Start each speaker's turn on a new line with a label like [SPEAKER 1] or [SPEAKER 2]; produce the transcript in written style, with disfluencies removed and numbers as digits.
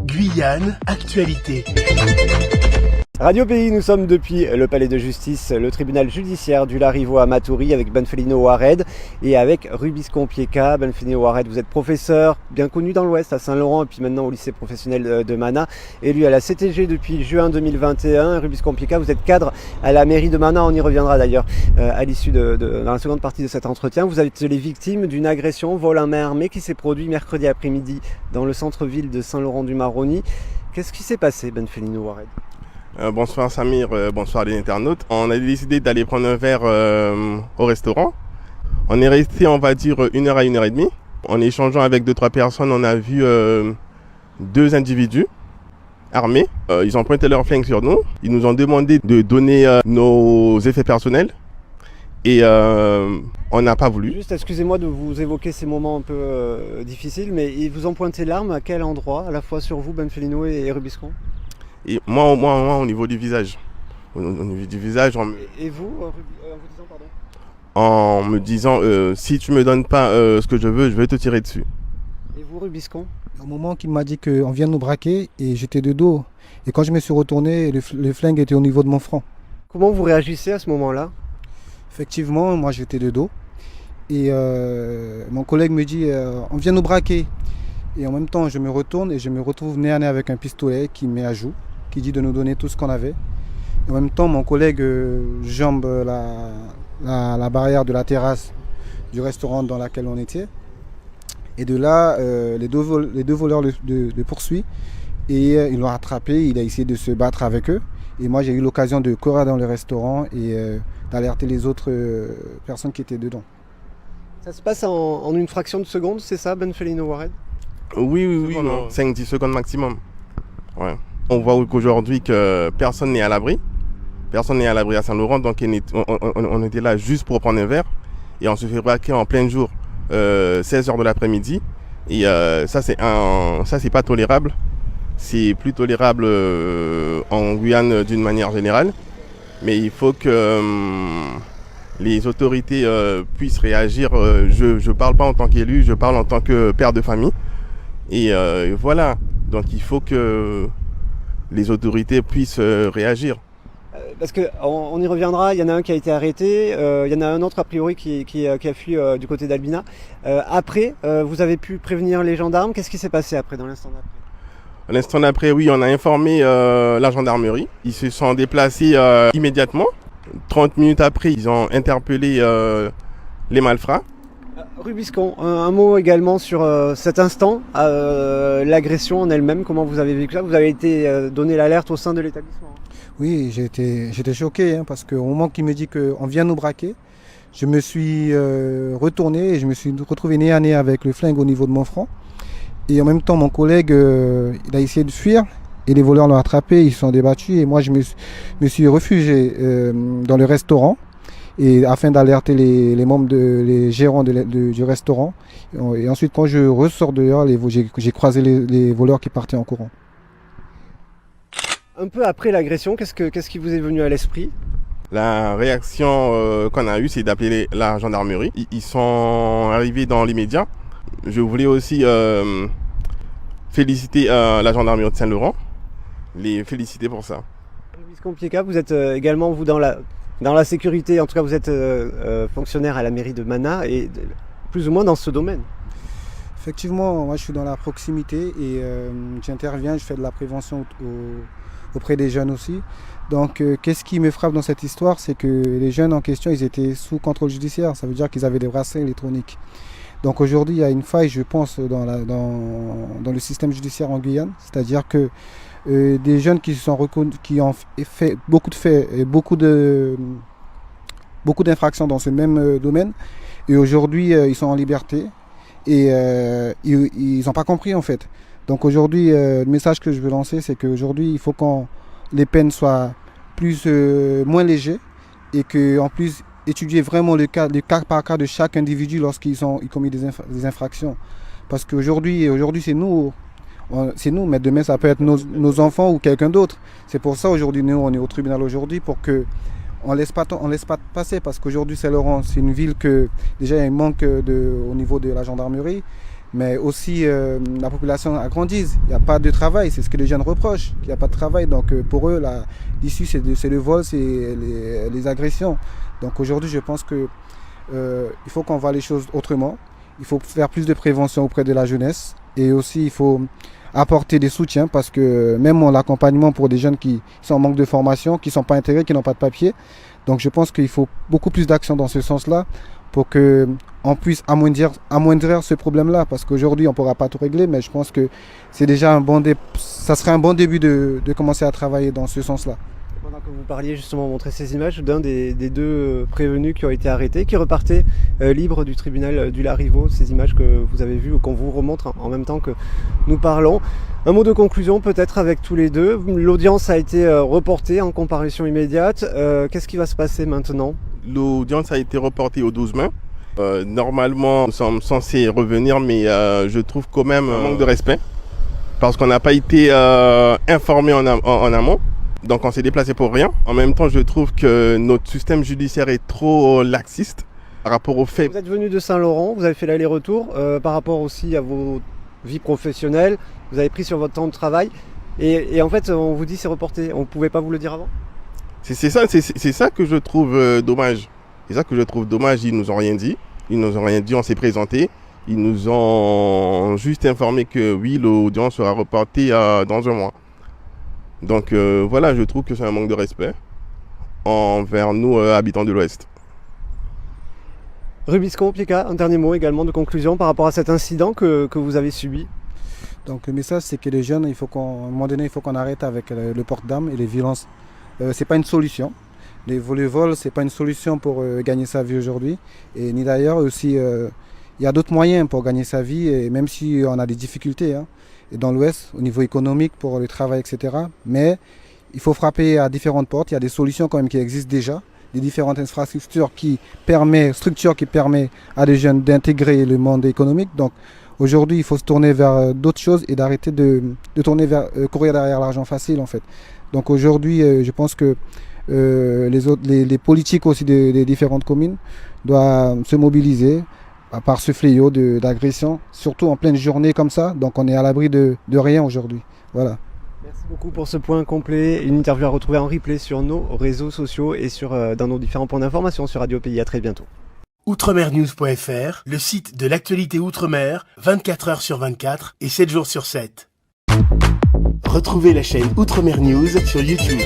[SPEAKER 1] Guyane, actualité.
[SPEAKER 2] Radio Pays, nous sommes depuis le palais de justice, le tribunal judiciaire du Larivot à Matoury avec Benfelino Ouared et avec Rubiscon Pieka. Benfelino Ouared, vous êtes professeur bien connu dans l'Ouest à Saint-Laurent et puis maintenant au lycée professionnel de Mana, élu à la CTG depuis juin 2021. Rubiscon Pieka, vous êtes cadre à la mairie de Mana, on y reviendra d'ailleurs à l'issue dans la seconde partie de cet entretien. Vous êtes les victimes d'une agression, vol à main armée qui s'est produit mercredi après-midi dans le centre-ville de Saint-Laurent-du-Maroni. Qu'est-ce qui s'est passé, Benfelino Ouared?
[SPEAKER 3] Bonsoir Samir, bonsoir les internautes. On a décidé d'aller prendre un verre au restaurant. On est resté, on va dire, 1 heure à 1h30. En échangeant avec 2-3 personnes, on a vu 2 individus armés. Ils ont pointé leur flingue sur nous. Ils nous ont demandé de donner nos effets personnels. Et on n'a pas voulu.
[SPEAKER 2] Juste, excusez-moi de vous évoquer ces moments un peu difficiles, mais ils vous ont pointé l'arme à quel endroit? À la fois sur vous, Benfelino et Rubiscon?
[SPEAKER 3] Et moi, au niveau du visage. Au niveau du visage.
[SPEAKER 2] Et vous, en vous disant pardon?
[SPEAKER 3] En me disant, si tu me donnes pas ce que je vais te tirer dessus.
[SPEAKER 2] Et vous, Rubiscon?
[SPEAKER 4] Au moment qu'il m'a dit qu'on vient de nous braquer, et j'étais de dos. Et quand je me suis retourné, le flingue était au niveau de mon front.
[SPEAKER 2] Comment vous réagissez à ce moment-là?
[SPEAKER 4] Effectivement, moi j'étais de dos. Et mon collègue me dit, on vient nous braquer. Et en même temps, je me retourne et je me retrouve nez à nez avec un pistolet qui met à joue, qui dit de nous donner tout ce qu'on avait. Et en même temps, mon collègue jambe la barrière de la terrasse du restaurant dans lequel on était. Et de là, les deux voleurs le poursuivent et ils l'ont attrapé. Il a essayé de se battre avec eux. Et moi, j'ai eu l'occasion de courir dans le restaurant et d'alerter les autres personnes qui étaient dedans.
[SPEAKER 2] Ça se passe en une fraction de seconde, c'est ça, Benfelino Ouared?
[SPEAKER 3] Oui, 5-10 secondes maximum. Ouais. On voit qu'aujourd'hui que personne n'est à l'abri. Personne n'est à l'abri à Saint-Laurent, donc on était là juste pour prendre un verre. Et on se fait braquer en plein jour, 16h de l'après-midi. Et ça, c'est pas tolérable. C'est plus tolérable en Guyane d'une manière générale. Mais il faut que les autorités puissent réagir. Je ne parle pas en tant qu'élu, je parle en tant que père de famille. Et voilà, donc il faut que les autorités puissent réagir.
[SPEAKER 2] Parce qu'on y reviendra, il y en a un qui a été arrêté, il y en a un autre a priori qui a fui du côté d'Albina. Après, vous avez pu prévenir les gendarmes, qu'est-ce qui s'est passé après, dans l'instant d'après?
[SPEAKER 3] À l'instant d'après, oui, on a informé la gendarmerie. Ils se sont déplacés immédiatement. 30 minutes après, ils ont interpellé les malfrats.
[SPEAKER 2] Rubiscon, un mot également sur cet instant, l'agression en elle-même, comment vous avez vécu ça? Vous avez été donné l'alerte au sein de l'établissement?
[SPEAKER 4] Oui, j'étais choqué parce qu'au moment qu'il me dit qu'on vient nous braquer, je me suis retourné et je me suis retrouvé nez à nez avec le flingue au niveau de mon front. Et en même temps, mon collègue, il a essayé de fuir et les voleurs l'ont attrapé, ils se sont débattus et moi je me suis réfugié dans le restaurant. Et afin d'alerter les membres, les gérants du restaurant. Et ensuite, quand je ressors dehors, j'ai croisé les voleurs qui partaient en courant.
[SPEAKER 2] Un peu après l'agression, qu'est-ce qui vous est venu à l'esprit?
[SPEAKER 3] La réaction qu'on a eue, c'est d'appeler la gendarmerie. Ils sont arrivés dans l'immédiat. Je voulais aussi féliciter la gendarmerie de Saint-Laurent, les féliciter pour ça.
[SPEAKER 2] Rubiscon Pieka, vous êtes également vous dans la sécurité, en tout cas vous êtes fonctionnaire à la mairie de Mana et plus ou moins dans ce domaine.
[SPEAKER 4] Effectivement, moi je suis dans la proximité et j'interviens, je fais de la prévention auprès des jeunes aussi. Donc qu'est-ce qui me frappe dans cette histoire, c'est que les jeunes en question, ils étaient sous contrôle judiciaire, ça veut dire qu'ils avaient des bracelets électroniques. Donc aujourd'hui, il y a une faille, je pense, dans le système judiciaire en Guyane, c'est-à-dire que des jeunes qui ont fait beaucoup de faits et beaucoup d'infractions dans ce même domaine et aujourd'hui ils sont en liberté et ils n'ont pas compris en fait. Donc aujourd'hui le message que je veux lancer, c'est qu'aujourd'hui il faut que les peines soient moins légères et qu'en plus étudier vraiment le cas par cas de chaque individu lorsqu'ils commettent des infractions, parce qu'aujourd'hui c'est nous, mais demain ça peut être nos enfants ou quelqu'un d'autre. C'est pour ça aujourd'hui nous on est au tribunal aujourd'hui pour que on laisse pas passer, parce qu'aujourd'hui Saint-Laurent c'est une ville que déjà il manque au niveau de la gendarmerie. mais aussi la population agrandisse. Il n'y a pas de travail, c'est ce que les jeunes reprochent, qu'il n'y a pas de travail. Donc pour eux, l'issue, c'est le vol, c'est les agressions. Donc aujourd'hui, je pense qu'il faut qu'on voit les choses autrement. Il faut faire plus de prévention auprès de la jeunesse. Et aussi, il faut apporter des soutiens parce que même l'accompagnement pour des jeunes qui sont en manque de formation, qui ne sont pas intégrés, qui n'ont pas de papier. Donc je pense qu'il faut beaucoup plus d'action dans ce sens-là pour qu'on puisse amoindrir ce problème-là. Parce qu'aujourd'hui, on ne pourra pas tout régler, mais je pense que c'est déjà ça serait un bon début de commencer à travailler dans ce sens-là.
[SPEAKER 2] Pendant que vous parliez justement, montrer ces images d'un des deux prévenus qui ont été arrêtés, qui repartaient libres du tribunal du Larivot, ces images que vous avez vues ou qu'on vous remontre en même temps que nous parlons. Un mot de conclusion peut-être avec tous les deux. L'audience a été reportée en comparution immédiate. Qu'est-ce qui va se passer maintenant ?
[SPEAKER 3] L'audience a été reportée au 12 mai. Normalement, nous sommes censés revenir, mais je trouve quand même un manque de respect parce qu'on n'a pas été informé en amont. Donc on s'est déplacé pour rien. En même temps, je trouve que notre système judiciaire est trop laxiste par rapport aux faits.
[SPEAKER 2] Vous êtes venu de Saint-Laurent, vous avez fait l'aller-retour par rapport aussi à vos vies professionnelles. Vous avez pris sur votre temps de travail et en fait, on vous dit c'est reporté. On ne pouvait pas vous le dire avant ?
[SPEAKER 3] C'est ça que je trouve dommage. C'est ça que je trouve dommage. Ils nous ont rien dit. On s'est présenté. Ils nous ont juste informé que oui, l'audience sera reportée dans un mois. Donc voilà, je trouve que c'est un manque de respect envers nous, habitants de l'Ouest.
[SPEAKER 2] Rubiscon, Pieka, un dernier mot également de conclusion par rapport à cet incident que vous avez subi.
[SPEAKER 4] Donc le message, c'est que les jeunes, à un moment donné, il faut qu'on arrête avec le port-d'armes et les violences. C'est pas une solution. Le vol, c'est pas une solution pour gagner sa vie aujourd'hui. Et ni d'ailleurs aussi, il y a d'autres moyens pour gagner sa vie, et même si on a des difficultés. Et dans l'Ouest, au niveau économique, pour le travail, etc. Mais il faut frapper à différentes portes. Il y a des solutions quand même qui existent déjà, des différentes infrastructures qui permettent à des jeunes d'intégrer le monde économique. Donc aujourd'hui, il faut se tourner vers d'autres choses et d'arrêter de courir derrière l'argent facile en fait. Donc aujourd'hui, je pense que les politiques aussi des différentes communes doivent se mobiliser à part ce fléau d'agression, surtout en pleine journée comme ça. Donc on est à l'abri de rien aujourd'hui. Voilà.
[SPEAKER 2] Merci beaucoup pour ce point complet. Une interview à retrouver en replay sur nos réseaux sociaux et dans nos différents points d'information sur Radio Pays. À très bientôt.
[SPEAKER 1] Outremernews.fr, le site de l'actualité outre-mer, 24 heures sur 24 et 7 jours sur 7. Retrouvez la chaîne Outremer News sur YouTube.